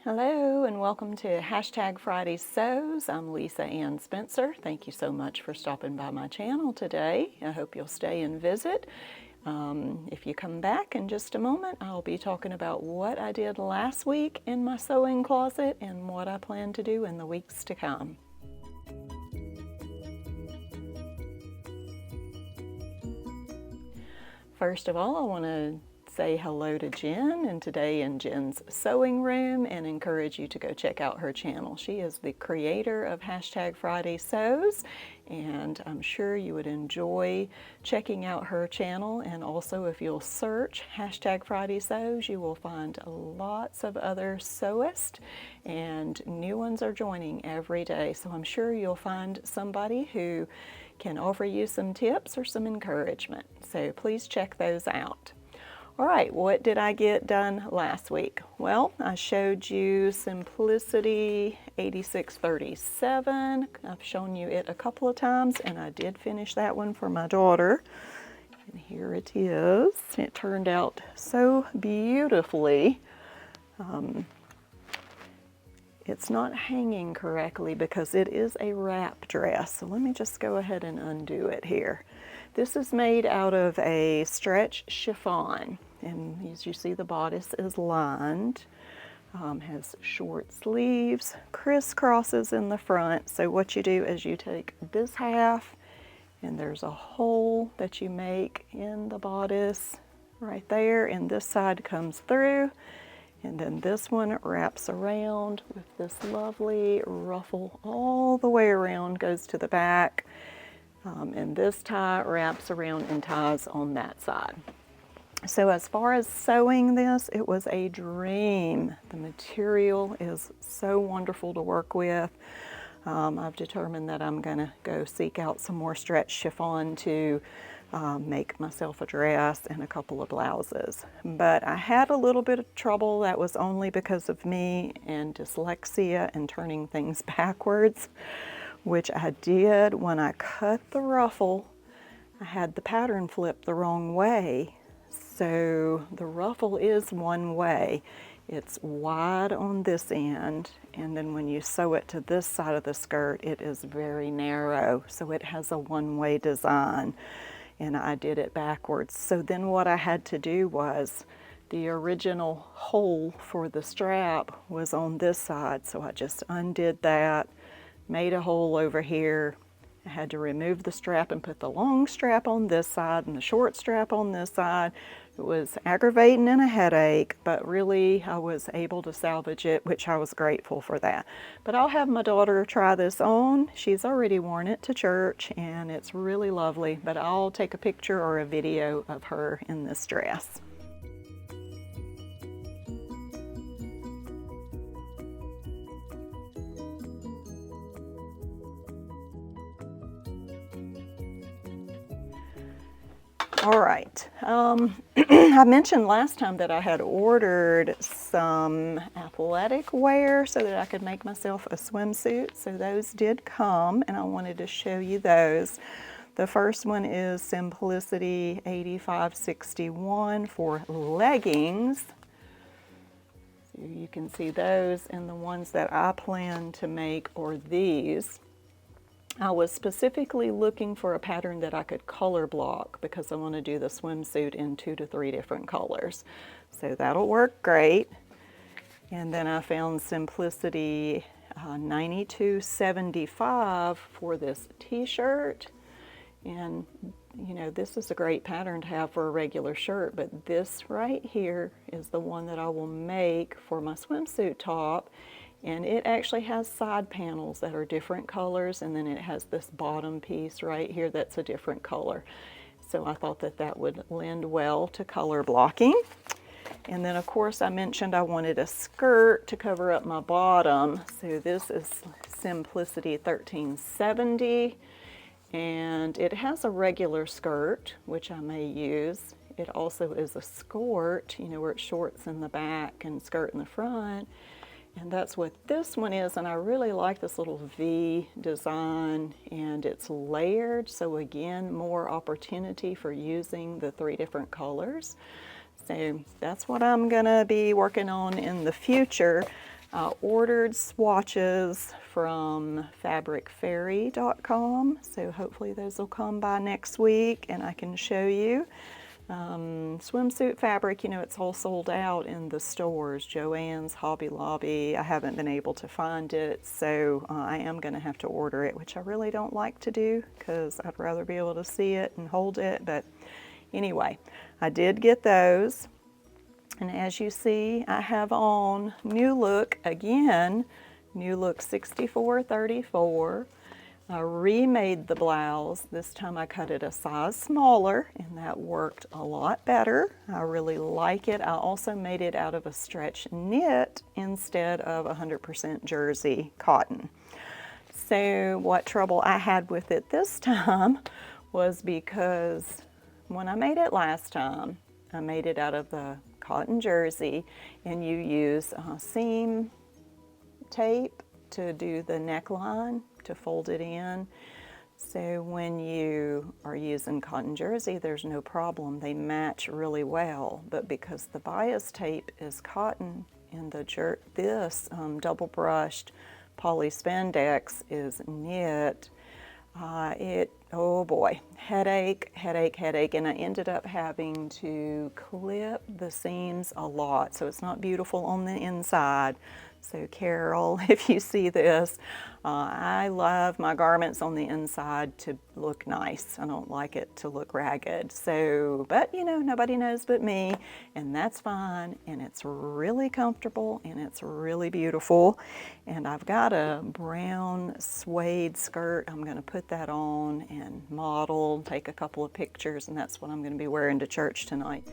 Hello and welcome to Hashtag Friday Sews. I'm Lisa Ann Spencer. Thank you so much for stopping by my channel today. I hope you'll stay and visit. If you come back in just a moment, I'll be talking about what I did last week in my sewing closet and what I plan to do in the weeks to come. First of all, I want to say hello to Jen and today in Jen's sewing room and encourage you to go check out her channel. She is the creator of Hashtag Friday Sews, and I'm sure you would enjoy checking out her channel. And also, if you'll search Hashtag Friday Sews, you will find lots of other sewists, and new ones are joining every day. So I'm sure you'll find somebody who can offer you some tips or some encouragement. So please check those out. All right, what did I get done last week? Well, I showed you Simplicity 8637. I've shown you it a couple of times, and I did finish that one for my daughter. And here it is. It turned out so beautifully. It's not hanging correctly because it is a wrap dress. So let me just go ahead and undo it here. This is made out of a stretch chiffon, and as you see, the bodice is lined, has short sleeves, crisscrosses in the front. So what you do is you take this half, and there's a hole that you make in the bodice right there, and this side comes through, and then this one wraps around with this lovely ruffle all the way around, goes to the back. And this tie wraps around and ties on that side. So as far as sewing this, it was a dream. The material is so wonderful to work with. I've determined that I'm going to go seek out some more stretch chiffon to make myself a dress and a couple of blouses. But I had a little bit of trouble. That was only because of me and dyslexia and turning things backwards, which I did when I cut the ruffle. I had the pattern flipped the wrong way. So the ruffle is one way. It's wide on this end, and then when you sew it to this side of the skirt, it is very narrow. So it has a one-way design, and I did it backwards. So then what I had to do was, the original hole for the strap was on this side, so I just undid that, made a hole over here. I had to remove the strap and put the long strap on this side and the short strap on this side. It was aggravating and a headache, but really I was able to salvage it, which I was grateful for that. But I'll have my daughter try this on. She's already worn it to church and it's really lovely, but I'll take a picture or a video of her in this dress. All right, I mentioned last time that I had ordered some athletic wear so that I could make myself a swimsuit. So those did come, and I wanted to show you those. The first one is Simplicity 8561 for leggings. So you can see those, and the ones that I plan to make are these. I was specifically looking for a pattern that I could color block because I want to do the swimsuit in 2 to 3 different colors. So that'll work great. And then I found Simplicity 9275 for this t-shirt. And you know, this is a great pattern to have for a regular shirt, but this right here is the one that I will make for my swimsuit top. And it actually has side panels that are different colors, and then it has this bottom piece right here that's a different color. So I thought that that would lend well to color blocking. And then of course I mentioned I wanted a skirt to cover up my bottom. So this is Simplicity 1370, and it has a regular skirt, which I may use. It also is a skirt, you know, where it shorts in the back and skirt in the front. And that's what this one is, and I really like this little V design, and it's layered, so again, more opportunity for using the 3 different colors. So that's what I'm gonna be working on in the future. I ordered swatches from fabricfairy.com, so hopefully those will come by next week and I can show you. Swimsuit fabric, you know, it's all sold out in the stores, Joann's, Hobby Lobby. I haven't been able to find it, so I am going to have to order it, which I really don't like to do because I'd rather be able to see it and hold it. But anyway, I did get those. And as you see, I have on New Look again, New Look 6434. I remade the blouse. This time I cut it a size smaller, and that worked a lot better. I really like it. I also made it out of a stretch knit instead of 100% jersey cotton. So what trouble I had with it this time was because when I made it last time, I made it out of the cotton jersey, and you use seam tape to do the neckline, to fold it in. So when you are using cotton jersey, there's no problem. They match really well. But because the bias tape is cotton and this double brushed poly spandex is knit, oh boy, headache, and I ended up having to clip the seams a lot, so it's not beautiful on the inside. So Carol, if you see this, I love my garments on the inside to look nice. I don't like it to look ragged. So, but you know, nobody knows but me, and that's fine, and it's really comfortable, and it's really beautiful. And I've got a brown suede skirt. I'm going to put that on and model, take a couple of pictures, and that's what I'm going to be wearing to church tonight.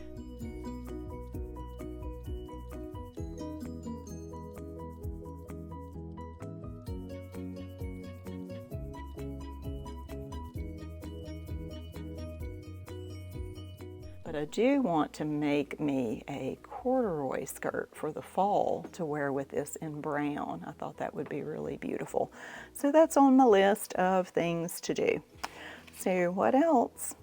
But I do want to make me a corduroy skirt for the fall to wear with this in brown. I thought that would be really beautiful. So that's on my list of things to do. So what else?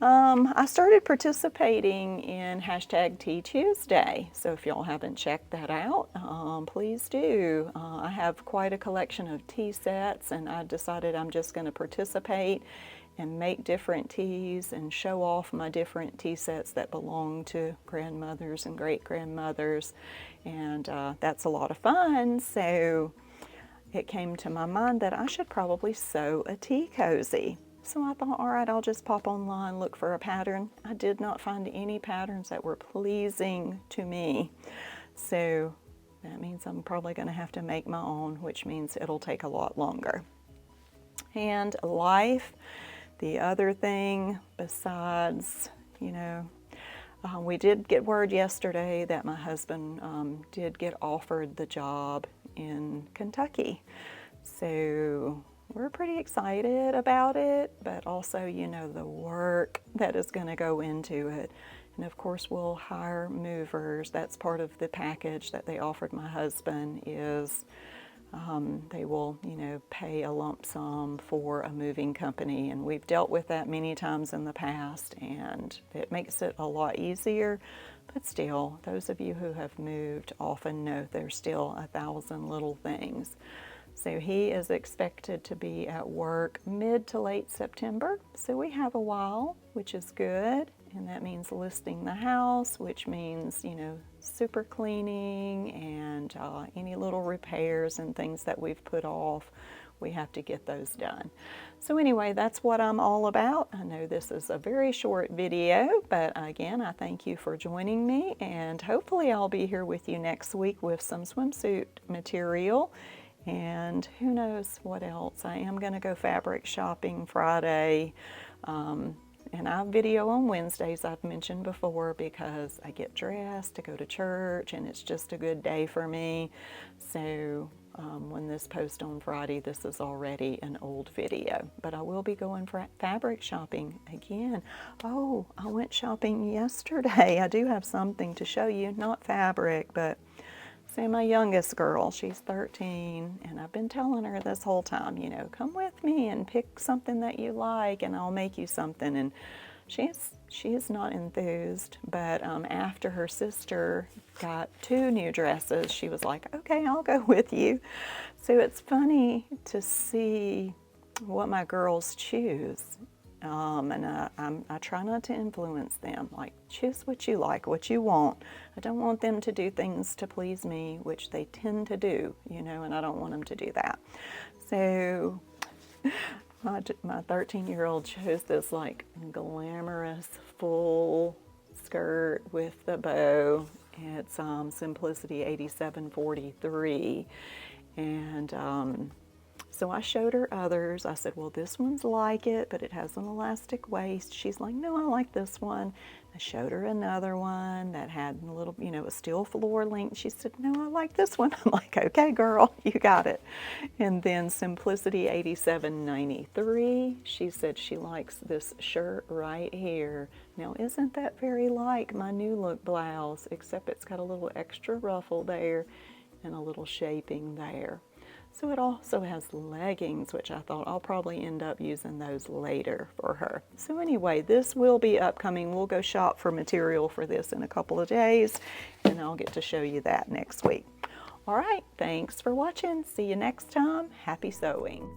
I started participating in hashtag Tea Tuesday. So if y'all haven't checked that out, please do. I have quite a collection of tea sets, and I decided I'm just going to participate and make different teas and show off my different tea sets that belong to grandmothers and great-grandmothers, and that's a lot of fun. So it came to my mind that I should probably sew a tea cozy. So I thought, all right, I'll just pop online, look for a pattern. I did not find any patterns that were pleasing to me. So that means I'm probably going to have to make my own, which means it'll take a lot longer. And life. The other thing besides, you know, we did get word yesterday that my husband did get offered the job in Kentucky. So we're pretty excited about it, but also, you know, the work that is going to go into it. And of course, we'll hire movers. That's part of the package that they offered my husband is they will, you know, pay a lump sum for a moving company, and we've dealt with that many times in the past, and it makes it a lot easier. But still, those of you who have moved often know there's still 1,000 little things. So he is expected to be at work mid to late September, so we have a while, which is good. And that means listing the house, which means, you know, super cleaning and any little repairs and things that we've put off, we have to get those done. So anyway, that's what I'm all about. I know this is a very short video, but again, I thank you for joining me, and hopefully I'll be here with you next week with some swimsuit material. And who knows what else. I am going to go fabric shopping Friday. And I video on Wednesdays, I've mentioned before, because I get dressed to go to church, and it's just a good day for me. So when this posts on Friday, this is already an old video. But I will be going for fabric shopping again. Oh, I went shopping yesterday. I do have something to show you, not fabric, but say my youngest girl, she's 13, and I've been telling her this whole time, you know, come with me and pick something that you like and I'll make you something. And She is not enthused, but after her sister got 2 new dresses, she was like, okay, I'll go with you. So it's funny to see what my girls choose. And I try not to influence them. Like, choose what you like, what you want. I don't want them to do things to please me, which they tend to do, you know, and I don't want them to do that. So my 13-year-old chose this like glamorous full skirt with the bow. It's Simplicity 8743, and so I showed her others. I said, well, this one's like it, but it has an elastic waist. She's like, no, I like this one. I showed her another one that had a little, you know, a steel floor length. She said, no, I like this one. I'm like, okay, girl, you got it. And then Simplicity 8793, she said she likes this shirt right here. Now, isn't that very like my new look blouse, except it's got a little extra ruffle there and a little shaping there. So it also has leggings, which I thought I'll probably end up using those later for her. So anyway, this will be upcoming. We'll go shop for material for this in a couple of days, and I'll get to show you that next week. All right, thanks for watching. See you next time. Happy sewing.